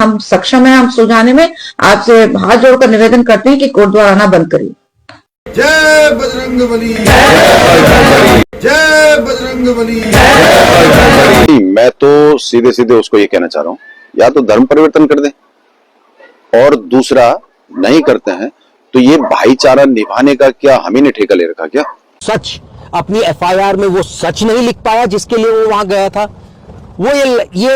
हम सक्षम हैं हम सुलझाने में। आपसे हाथ जोड़कर निवेदन करते हैं कि कोर्ट द्वार आना बंद करिए। जय बजरंगबली, जय बजरंगबली। मैं तो सीधे सीधे उसको ये कहना चाह रहा हूँ, या तो धर्म परिवर्तन कर दें, और दूसरा नहीं करते हैं तो ये भाईचारा निभाने का क्या हम ही ने ठेका ले रखा क्या? सच अपनी एफआईआर में वो सच नहीं लिख पाया जिसके लिए वो वहां गया था। वो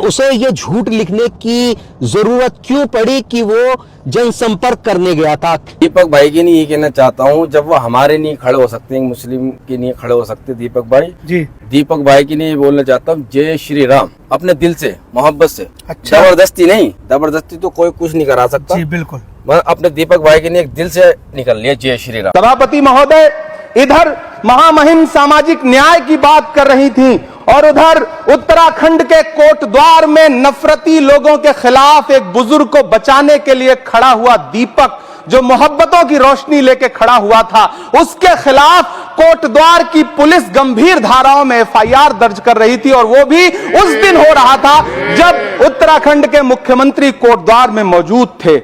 उसे ये झूठ लिखने की जरूरत क्यों पड़ी कि वो जनसंपर्क करने गया था? दीपक भाई के लिए ये कहना चाहता हूँ, जब वो हमारे लिए खड़े हो सकते हैं, मुस्लिम के लिए खड़े हो सकते हैं दीपक भाई जी, दीपक भाई के लिए बोलना चाहता हूँ जय श्री राम, अपने दिल से मोहब्बत से। अच्छा, जबरदस्ती नहीं, जबरदस्ती तो कोई कुछ नहीं करा सकता जी, बिल्कुल। अपने दीपक भाई के लिए एक दिल से निकल लिया जय श्री राम। सभापति महोदय इधर महामहिम सामाजिक न्याय की बात कर रही थी और उधर उत्तराखंड के कोटद्वार में नफरती लोगों के खिलाफ एक बुजुर्ग को बचाने के लिए खड़ा हुआ दीपक, जो मोहब्बतों की रोशनी लेके खड़ा हुआ था, उसके खिलाफ कोटद्वार की पुलिस गंभीर धाराओं में एफआईआर दर्ज कर रही थी। और वो भी उस दिन हो रहा था जब उत्तराखंड के मुख्यमंत्री कोटद्वार में मौजूद थे।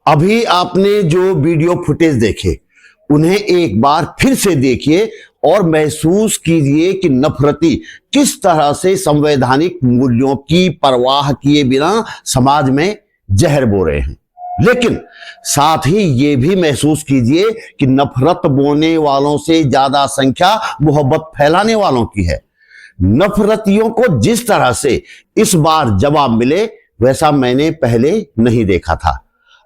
अभी आपने जो वीडियो फुटेज देखे उन्हें एक बार फिर से देखिए और महसूस कीजिए कि नफरती किस तरह से संवैधानिक मूल्यों की परवाह किए बिना समाज में जहर बो रहे हैं। लेकिन साथ ही यह भी महसूस कीजिए कि नफरत बोने वालों से ज्यादा संख्या मोहब्बत फैलाने वालों की है। नफरतियों को जिस तरह से इस बार जवाब मिले वैसा मैंने पहले नहीं देखा था।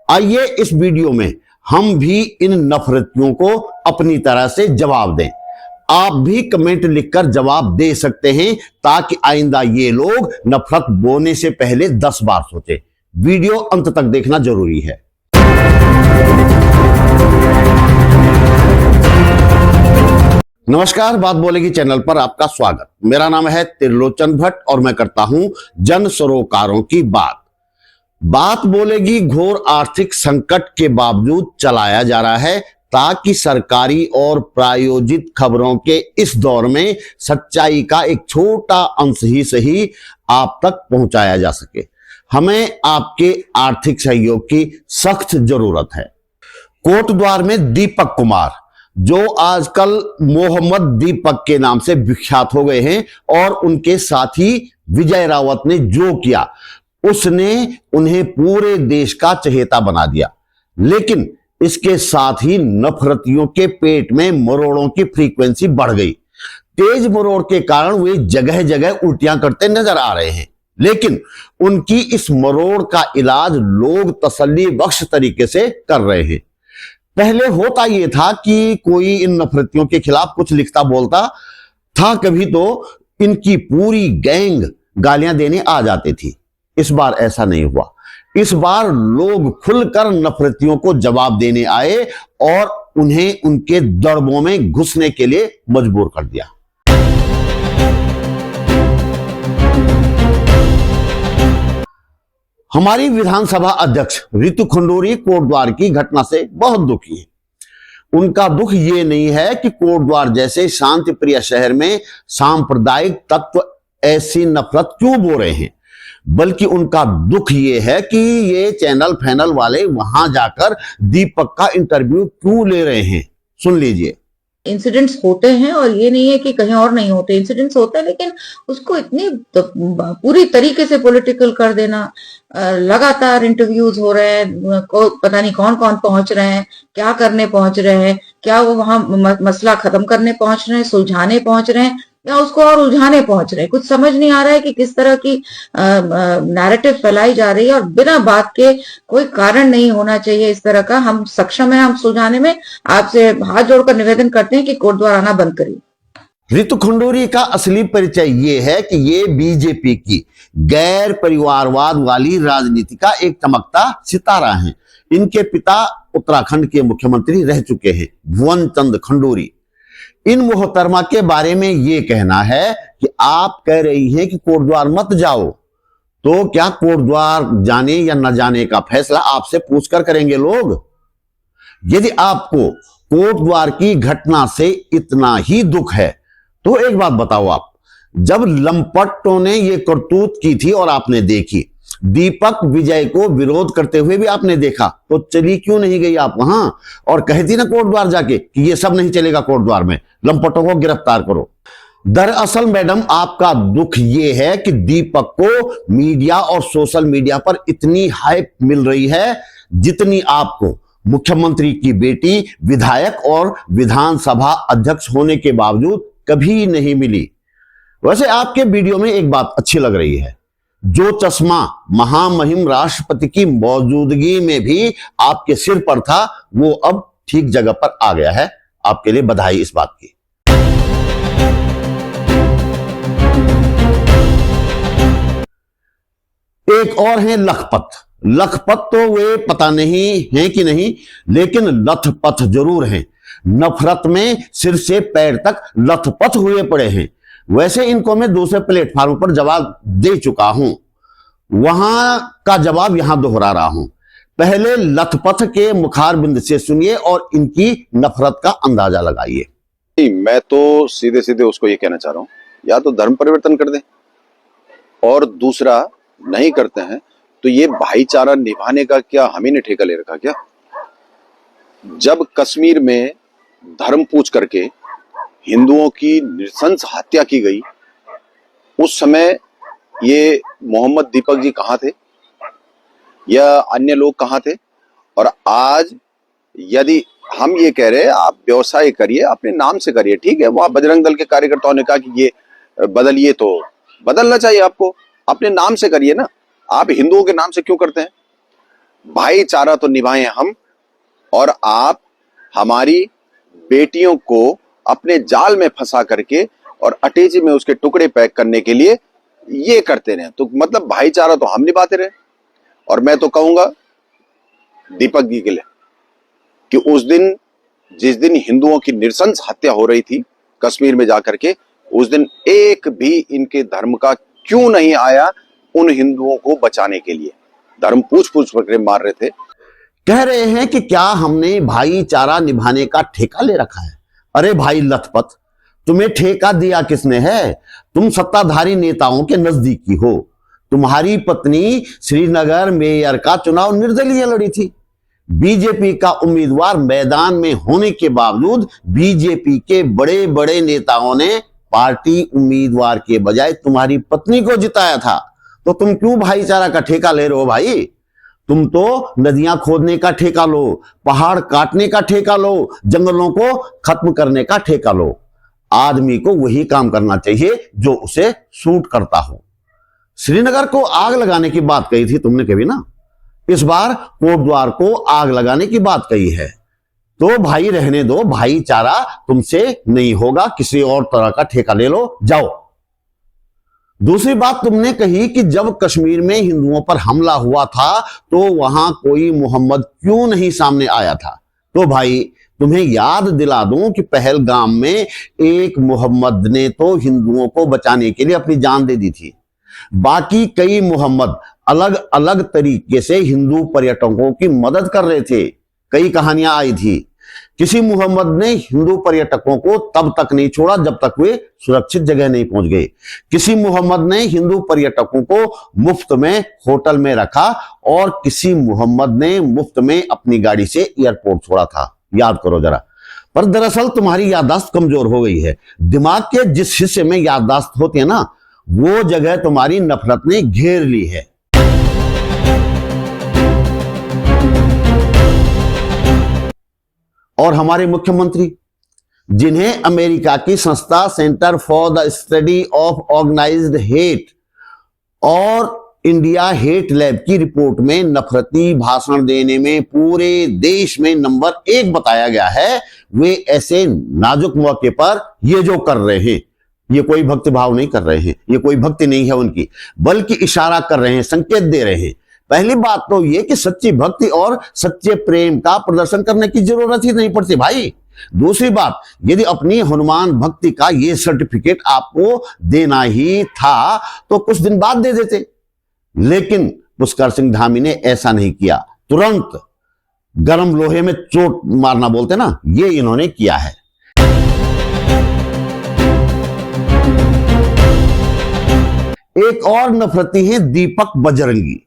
आइए इस वीडियो में हम भी इन नफरतियों को अपनी तरह से जवाब दें। आप भी कमेंट लिखकर जवाब दे सकते हैं ताकि आइंदा ये लोग नफरत बोने से पहले 10 बार सोचें। वीडियो अंत तक देखना जरूरी है। नमस्कार, बात बोलेगी चैनल पर आपका स्वागत। मेरा नाम है त्रिलोचन भट्ट और मैं करता हूं जन सरोकारों की बात। बात बोलेगी घोर आर्थिक संकट के बावजूद चलाया जा रहा है ताकि सरकारी और प्रायोजित खबरों के इस दौर में सच्चाई का एक छोटा अंश ही सही आप तक पहुंचाया जा सके। हमें आपके आर्थिक सहयोग की सख्त जरूरत है। कोटद्वार में दीपक कुमार, जो आजकल मोहम्मद दीपक के नाम से विख्यात हो गए हैं, और उनके साथी विजय रावत ने जो किया उसने उन्हें पूरे देश का चहेता बना दिया। लेकिन इसके साथ ही नफरतियों के पेट में मरोड़ों की फ्रीक्वेंसी बढ़ गई। तेज मरोड़ के कारण वे जगह जगह उल्टियां करते नजर आ रहे हैं। लेकिन उनकी इस मरोड़ का इलाज लोग तसल्ली बख्श तरीके से कर रहे हैं। पहले होता यह था कि कोई इन नफरतियों के खिलाफ कुछ लिखता बोलता था, कभी तो इनकी पूरी गैंग गालियां देने आ जाती थी। इस बार ऐसा नहीं हुआ। इस बार लोग खुलकर नफरतियों को जवाब देने आए और उन्हें उनके दड़बों में घुसने के लिए मजबूर कर दिया। हमारी विधानसभा अध्यक्ष रितु खंडूरी कोटद्वार की घटना से बहुत दुखी है। उनका दुख ये नहीं है कि कोटद्वार जैसे शांति प्रिय शहर में सांप्रदायिक तत्व ऐसी नफरत क्यों बो रहे हैं, बल्कि उनका दुख ये है कि ये चैनल फैनल वाले वहां जाकर दीपक का इंटरव्यू क्यों ले रहे हैं। सुन लीजिए। इंसिडेंट्स होते हैं और ये नहीं है कि कहीं और नहीं होते, इंसिडेंट्स होते हैं, लेकिन उसको इतनी पूरी तरीके से पॉलिटिकल कर देना। लगातार इंटरव्यूज हो रहे हैं, पता नहीं कौन कौन पहुंच रहे हैं, क्या करने पहुंच रहे हैं, क्या वो वहां मसला खत्म करने पहुंच रहे हैं, सुलझाने पहुंच रहे हैं, या उसको और उलझाने पहुंच रहे हैं। कुछ समझ नहीं आ रहा है कि किस तरह की नैरेटिव फैलाई जा रही है और बिना बात के कोई कारण नहीं होना चाहिए इस तरह का। हम सक्षम हैं हम सुलझाने में। आपसे हाथ जोड़कर निवेदन करते हैं कि कोर्ट द्वार आना बंद करिए। रितु खंडूरी का असली परिचय ये है कि ये बीजेपी की गैर परिवारवाद वाली राजनीति का एक चमकता सितारा है। इनके पिता उत्तराखंड के मुख्यमंत्री रह चुके हैं, भुवन चंद खंडूरी। इन मोहतरमा के बारे में ये कहना है कि आप कह रही हैं कि कोटद्वार मत जाओ, तो क्या कोटद्वार जाने या न जाने का फैसला आपसे पूछकर करेंगे लोग? यदि आपको कोटद्वार की घटना से इतना ही दुख है तो एक बात बताओ, आप जब लंपटों ने ये करतूत की थी और आपने देखी, दीपक विजय को विरोध करते हुए भी आपने देखा, तो चली क्यों नहीं गई आप वहां और कहती ना कोर्ट द्वार जाके कि ये सब नहीं चलेगा, कोर्ट द्वार में लंपटों को गिरफ्तार करो। दरअसल मैडम आपका दुख ये है कि दीपक को मीडिया और सोशल मीडिया पर इतनी हाइप मिल रही है जितनी आपको मुख्यमंत्री की बेटी विधायक और विधानसभा अध्यक्ष होने के बावजूद कभी नहीं मिली। वैसे आपके वीडियो में एक बात अच्छी लग रही है, जो चश्मा महामहिम राष्ट्रपति की मौजूदगी में भी आपके सिर पर था वो अब ठीक जगह पर आ गया है। आपके लिए बधाई इस बात की। एक और है लखपत। लखपत तो वे पता नहीं है कि नहीं, लेकिन लथपथ जरूर हैं। नफरत में सिर से पैर तक लथपथ हुए पड़े हैं। वैसे इनको मैं दूसरे प्लेटफॉर्म पर जवाब दे चुका हूं, वहां का जवाब यहां दोहरा रहा हूं। पहले लथपथ के मुखारबिंद से सुनिए और इनकी नफरत का अंदाजा लगाइए। मैं तो सीधे सीधे उसको ये कहना चाह रहा हूं, या तो धर्म परिवर्तन कर दें, और दूसरा नहीं करते हैं तो ये भाईचारा निभाने का क्या हम ही ने ठेका ले रखा क्या? जब कश्मीर में धर्म पूछ करके हिंदुओं की नृशंस हत्या की गई, उस समय ये मोहम्मद दीपक जी कहां थे या अन्य लोग कहां थे? और आज यदि हम ये कह रहे हैं आप व्यवसाय करिए, अपने नाम से करिए, ठीक है, वहां बजरंग दल के कार्यकर्ताओं ने कहा कि ये बदलिए, तो बदलना चाहिए आपको, अपने नाम से करिए ना। आप हिंदुओं के नाम से क्यों करते हैं? भाईचारा तो निभाएं हम, और आप हमारी बेटियों को अपने जाल में फंसा करके और अटैची में उसके टुकड़े पैक करने के लिए ये करते रहे, तो मतलब भाईचारा तो हम निभाते रहे। और मैं तो कहूंगा दीपक जी के लिए कि उस दिन, जिस दिन हिंदुओं की नृशंस हत्या हो रही थी कश्मीर में जाकर के, उस दिन एक भी इनके धर्म का क्यों नहीं आया उन हिंदुओं को बचाने के लिए? धर्म पूछ पूछ कर मार रहे थे। कह रहे हैं कि क्या हमने भाईचारा निभाने का ठेका ले रखा है? अरे भाई लथपथ, तुम्हें ठेका दिया किसने है? तुम सत्ताधारी नेताओं के नजदीकी हो। तुम्हारी पत्नी श्रीनगर मेयर का चुनाव निर्दलीय लड़ी थी। बीजेपी का उम्मीदवार मैदान में होने के बावजूद बीजेपी के बड़े बड़े नेताओं ने पार्टी उम्मीदवार के बजाय तुम्हारी पत्नी को जिताया था। तो तुम क्यों भाईचारा का ठेका ले रहे हो भाई? तुम तो नदियां खोदने का ठेका लो, पहाड़ काटने का ठेका लो, जंगलों को खत्म करने का ठेका लो। आदमी को वही काम करना चाहिए जो उसे सूट करता हो। श्रीनगर को आग लगाने की बात कही थी तुमने कभी ना, इस बार कोटद्वार को आग लगाने की बात कही है। तो भाई रहने दो, भाईचारा तुमसे नहीं होगा, किसी और तरह का ठेका ले लो, जाओ। दूसरी बात तुमने कही कि जब कश्मीर में हिंदुओं पर हमला हुआ था तो वहां कोई मोहम्मद क्यों नहीं सामने आया था। तो भाई तुम्हें याद दिला दूं कि पहलगाम में एक मोहम्मद ने तो हिंदुओं को बचाने के लिए अपनी जान दे दी थी। बाकी कई मोहम्मद अलग अलग तरीके से हिंदू पर्यटकों की मदद कर रहे थे। कई कहानियां आई थी। किसी मोहम्मद ने हिंदू पर्यटकों को तब तक नहीं छोड़ा जब तक वे सुरक्षित जगह नहीं पहुंच गए। किसी मोहम्मद ने हिंदू पर्यटकों को मुफ्त में होटल में रखा और किसी मोहम्मद ने मुफ्त में अपनी गाड़ी से एयरपोर्ट छोड़ा था। याद करो जरा। पर दरअसल तुम्हारी याददाश्त कमजोर हो गई है। दिमाग के जिस हिस्से में याददाश्त होती है ना, वो जगह तुम्हारी नफरत ने घेर ली है। और हमारे मुख्यमंत्री, जिन्हें अमेरिका की संस्था Center for the Study of Organized Hate और इंडिया हेट लैब की रिपोर्ट में नफरती भाषण देने में पूरे देश में नंबर 1 बताया गया है, वे ऐसे नाजुक मौके पर ये जो कर रहे हैं, ये कोई भक्ति भाव नहीं कर रहे हैं, ये कोई भक्ति नहीं है उनकी, बल्कि इशारा कर रहे हैं, संकेत दे रहे हैं। पहली बात तो ये कि सच्ची भक्ति और सच्चे प्रेम का प्रदर्शन करने की जरूरत ही नहीं पड़ती भाई। दूसरी बात, यदि अपनी हनुमान भक्ति का ये सर्टिफिकेट आपको देना ही था तो कुछ दिन बाद दे देते, लेकिन पुष्कर सिंह धामी ने ऐसा नहीं किया। तुरंत गर्म लोहे में चोट मारना बोलते ना, ये इन्होंने किया है। एक और नफरती है दीपक बजरंगी।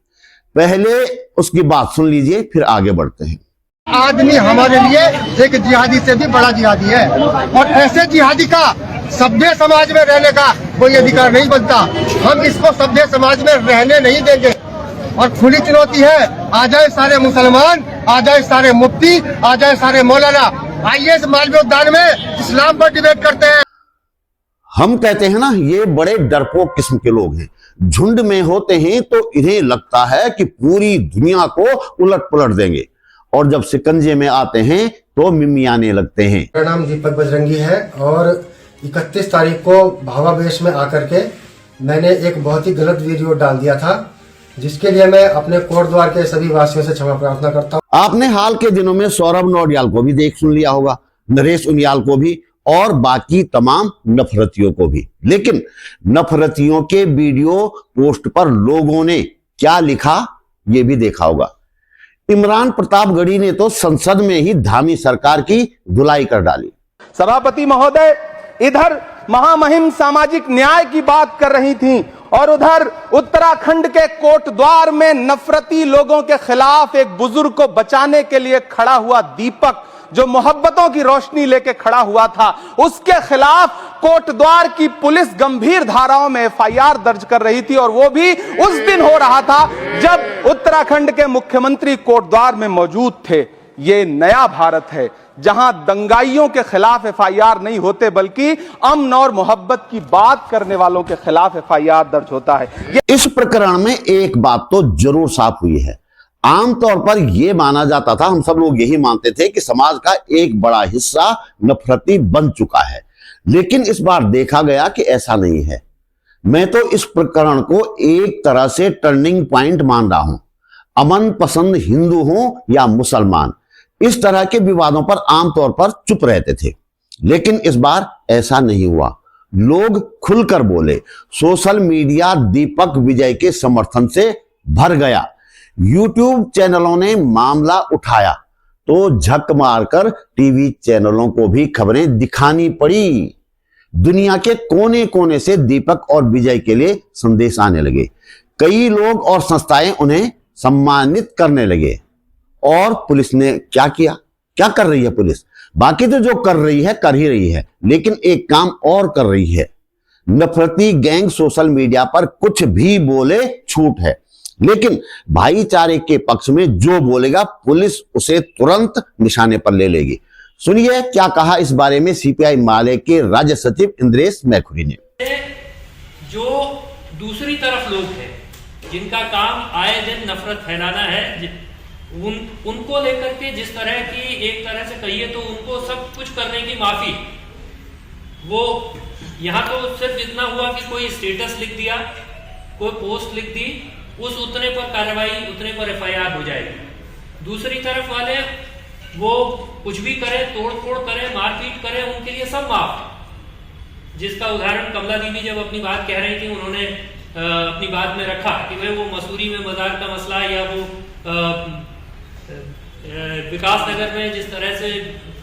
पहले उसकी बात सुन लीजिए, फिर आगे बढ़ते हैं। आदमी हमारे लिए एक जिहादी से भी बड़ा जिहादी है, और ऐसे जिहादी का सभ्य समाज में रहने का कोई अधिकार नहीं बनता। हम इसको सभ्य समाज में रहने नहीं देंगे, और खुली चुनौती है, आ जाए सारे मुसलमान, आ जाए सारे मुफ्ती, आ जाए सारे मौलाना, आइए इस मालवीय उद्यान में इस्लाम पर डिबेट करते हैं। हम कहते हैं ना, ये बड़े डरपोक किस्म के लोग हैं। झुंड में होते हैं तो इन्हें लगता है कि पूरी दुनिया को उलट पुलट देंगे, और जब शिकंजे में आते हैं तो मिमियाने लगते हैं। मेरा नाम दीपक बजरंगी है, और 31 तारीख को भावावेश में आकर के मैंने एक बहुत ही गलत वीडियो डाल दिया था, जिसके लिए मैं अपने कोट द्वार के सभी वासियों से क्षमा प्रार्थना करता हूँ। आपने हाल के दिनों में सौरभ नौडियाल को भी देख सुन लिया होगा, नरेश उनियाल को भी, और बाकी तमाम नफरतियों को भी। लेकिन नफरतियों के वीडियो पोस्ट पर लोगों ने क्या लिखा ये भी देखा होगा। इमरान प्रतापगढ़ी ने तो संसद में ही धामी सरकार की धुलाई कर डाली। सभापति महोदय इधर महामहिम सामाजिक न्याय की बात कर रही थीं, और उधर उत्तराखंड के कोटद्वार में नफरती लोगों के खिलाफ एक बुजुर्ग को बचाने के लिए खड़ा हुआ दीपक, जो मोहब्बतों की रोशनी लेके खड़ा हुआ था, उसके खिलाफ कोटद्वार की पुलिस गंभीर धाराओं में एफआईआर दर्ज कर रही थी। और वो भी उस दिन हो रहा था जब उत्तराखंड के मुख्यमंत्री कोटद्वार में मौजूद थे। ये नया भारत है, जहां दंगाइयों के खिलाफ एफआईआर नहीं होते, बल्कि अमन और मोहब्बत की बात करने वालों के खिलाफ एफआईआर दर्ज होता है। इस प्रकरण में एक बात तो जरूर साफ हुई है। आमतौर पर यह माना जाता था, हम सब लोग यही मानते थे कि समाज का एक बड़ा हिस्सा नफरती बन चुका है, लेकिन इस बार देखा गया कि ऐसा नहीं है। मैं तो इस प्रकरण को एक तरह से टर्निंग पॉइंट मान रहा हूं। अमन पसंद हिंदू हो या मुसलमान, इस तरह के विवादों पर आमतौर पर चुप रहते थे, लेकिन इस बार ऐसा नहीं हुआ। लोग खुलकर बोले। सोशल मीडिया दीपक विजय के समर्थन से भर गया। यूट्यूब चैनलों ने मामला उठाया तो झक मारकर टीवी चैनलों को भी खबरें दिखानी पड़ी। दुनिया के कोने कोने से दीपक और विजय के लिए संदेश आने लगे। कई लोग और संस्थाएं उन्हें सम्मानित करने लगे। और पुलिस ने क्या किया? क्या कर रही है पुलिस? बाकी तो जो कर रही है कर ही रही है, लेकिन एक काम और कर रही है। नफरती गैंग सोशल मीडिया पर कुछ भी बोले छूट है, लेकिन भाईचारे के पक्ष में जो बोलेगा पुलिस उसे तुरंत निशाने पर ले लेगी। सुनिए क्या कहा इस बारे में सीपीआई माले के राज्य सचिव इंद्रेश मैखुरी ने। जो दूसरी तरफ लोग हैं जिनका काम आए दिन नफरत फैलाना है, उनको लेकर के जिस तरह की एक तरह से कहिए तो उनको सब कुछ करने की माफी, वो यहाँ तो सिर्फ इतना हुआ कि कोई स्टेटस लिख दिया, कोई पोस्ट लिख दी, उस उतने पर कार्रवाई, उतने पर एफआईआर हो जाएगी। दूसरी तरफ वाले वो कुछ भी करें, तोड़ फोड़ करें, मारपीट करें, उनके लिए सब माफ। जिसका उदाहरण कमला दीदी जब अपनी बात कह रही थी, उन्होंने अपनी बात में रखा कि भाई वो मसूरी में मजार का मसला, या वो विकास नगर में जिस तरह से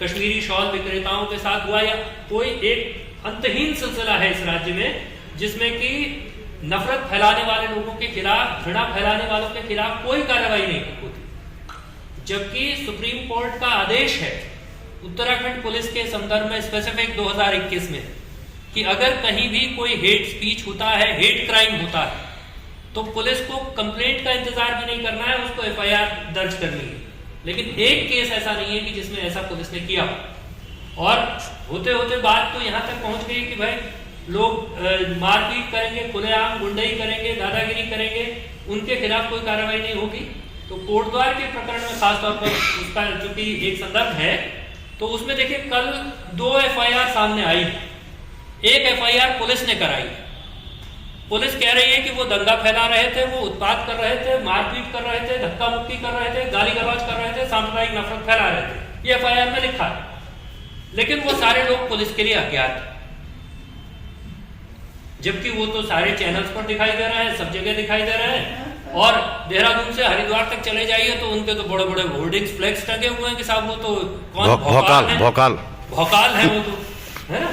कश्मीरी शॉल विक्रेताओं के साथ हुआ, या कोई एक अंतहीन सिलसिला है इस राज्य में जिसमें कि नफरत फैलाने वाले लोगों के खिलाफ, घृणा फैलाने वालों के खिलाफ कोई कार्रवाई नहीं होती। जबकि सुप्रीम कोर्ट का आदेश है उत्तराखंड पुलिस के संदर्भ में स्पेसिफिक 2021 में कि अगर कहीं भी कोई हेट स्पीच होता है, हेट क्राइम होता है, तो पुलिस को कंप्लेंट का इंतजार भी नहीं करना है, उसको एफआईआर दर्ज करनी है। लेकिन एक केस ऐसा नहीं है कि जिसमें ऐसा पुलिस ने किया। और होते होते बात तो यहाँ तक पहुंच गई कि भाई लोग मारपीट करेंगे, खुलेआम गुंडई करेंगे, दादागिरी करेंगे, उनके खिलाफ कोई कार्रवाई नहीं होगी। तो कोटद्वार के प्रकरण में खासतौर पर उसका चूंकि एक संदर्भ है, तो उसमें देखिए कल 2 एफआईआर सामने आई। एक एफआईआर पुलिस ने कराई। पुलिस कह रही है कि वो दंगा फैला रहे थे, वो उत्पात कर रहे थे, मारपीट कर रहे थे, धक्का मुक्की कर रहे थे, गाली गलौज कर रहे थे, सांप्रदायिक नफरत फैला रहे थे। ये एफआईआर में लिखा है। लेकिन वो सारे लोग पुलिस के लिए अज्ञात है, जबकि वो तो सारे चैनल्स पर दिखाई दे रहे हैं, सब जगह दिखाई दे रहे हैं। और देहरादून से हरिद्वार तक चले जाइए तो उनके तो बड़े बड़े होर्डिंग्स, फ्लैक्स टंगे हुए हैं कि साहब वो तो कौन भौकाल है वो तो, है ना।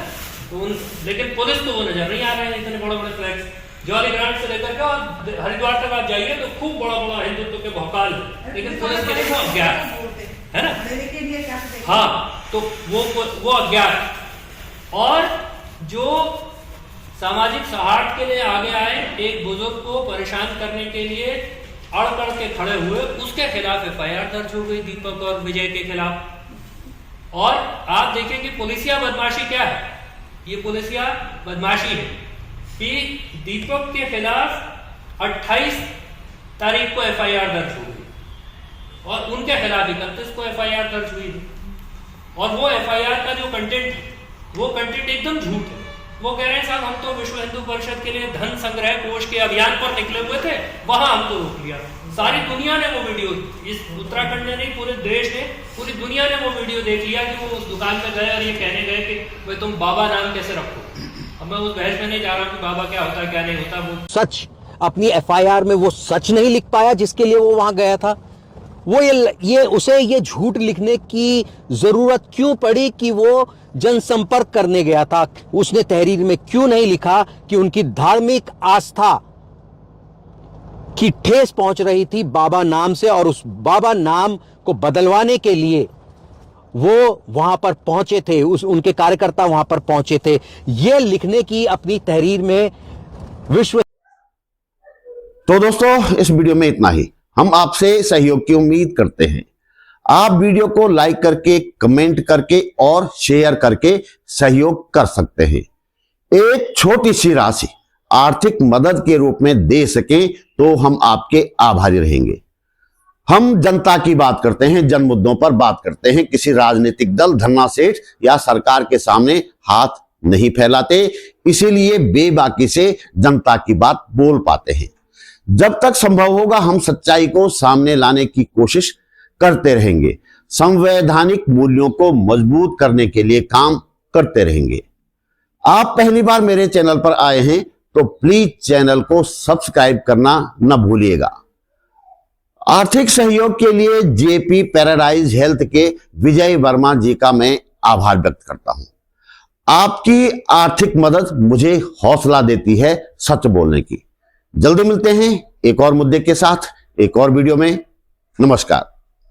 तो लेकिन पुलिस तो वो नजर नहीं आ रहे हैं, इतने बड़े बड़े फ्लैक्स। जॉली ग्रांट से लेकर के और हरिद्वार तक आप जाइए तो खूब बड़ा बड़ा हिंदुत्व के भौकाल, लेकिन पुलिस के लिए अज्ञात है ना। हाँ, तो वो अज्ञात। और जो सामाजिक सौहार्द के लिए आगे आए, एक बुजुर्ग को परेशान करने के लिए अड़ कर के खड़े हुए, उसके खिलाफ एफआईआर दर्ज हो गई दीपक और विजय के खिलाफ। और आप देखिए कि पुलिसिया बदमाशी क्या है, ये पुलिसिया बदमाशी है कि दीपक के खिलाफ 28 तारीख को एफआईआर दर्ज हो गई और उनके खिलाफ 31 को एफआईआर दर्ज हुई थी। और वो एफआईआर का जो कंटेंट है, वो कंटेंट एकदम झूठ है। वो कह रहे हैं साहब हम तो विश्व हिंदू परिषद के लिए धन संग्रह कोष के अभियान पर निकले हुए थे, वहां हमको रोक लिया। सारी दुनिया ने वो वीडियो, इस उत्तराखंड ने नहीं पूरे देश ने, पूरी दुनिया ने वो वीडियो देख लिया कि वो उस दुकान पे गए और ये कहने गए कि भाई तुम बाबा नाम कैसे रखो। अब मैं उस बहस में नहीं जा रहा हूँ कि बाबा क्या होता है क्या नहीं होता। वो सच अपनी एफआईआर में वो सच नहीं लिख पाया जिसके लिए वो वहां गया था। वो ये झूठ लिखने की जरूरत क्यों पड़ी कि वो जनसंपर्क करने गया था। उसने तहरीर में क्यों नहीं लिखा कि उनकी धार्मिक आस्था की ठेस पहुंच रही थी बाबा नाम से, और उस बाबा नाम को बदलवाने के लिए वो वहां पर पहुंचे थे, उनके कार्यकर्ता वहां पर पहुंचे थे। ये लिखने की अपनी तहरीर में विश्व। तो दोस्तों, इस वीडियो में इतना ही। हम आपसे सहयोग की उम्मीद करते हैं। आप वीडियो को लाइक करके, कमेंट करके और शेयर करके सहयोग कर सकते हैं। एक छोटी सी राशि आर्थिक मदद के रूप में दे सकें तो हम आपके आभारी रहेंगे। हम जनता की बात करते हैं, जन मुद्दों पर बात करते हैं। किसी राजनीतिक दल, धन्ना सेठ या सरकार के सामने हाथ नहीं फैलाते, इसीलिए बेबाकी से जनता की बात बोल पाते हैं। जब तक संभव होगा हम सच्चाई को सामने लाने की कोशिश करते रहेंगे। संवैधानिक मूल्यों को मजबूत करने के लिए काम करते रहेंगे। आप पहली बार मेरे चैनल पर आए हैं तो प्लीज चैनल को सब्सक्राइब करना न भूलिएगा। आर्थिक सहयोग के लिए जेपी पैराडाइज हेल्थ के विजय वर्मा जी का मैं आभार व्यक्त करता हूं। आपकी आर्थिक मदद मुझे हौसला देती है सच बोलने की। जल्दी मिलते हैं एक और मुद्दे के साथ, एक और वीडियो में। नमस्कार।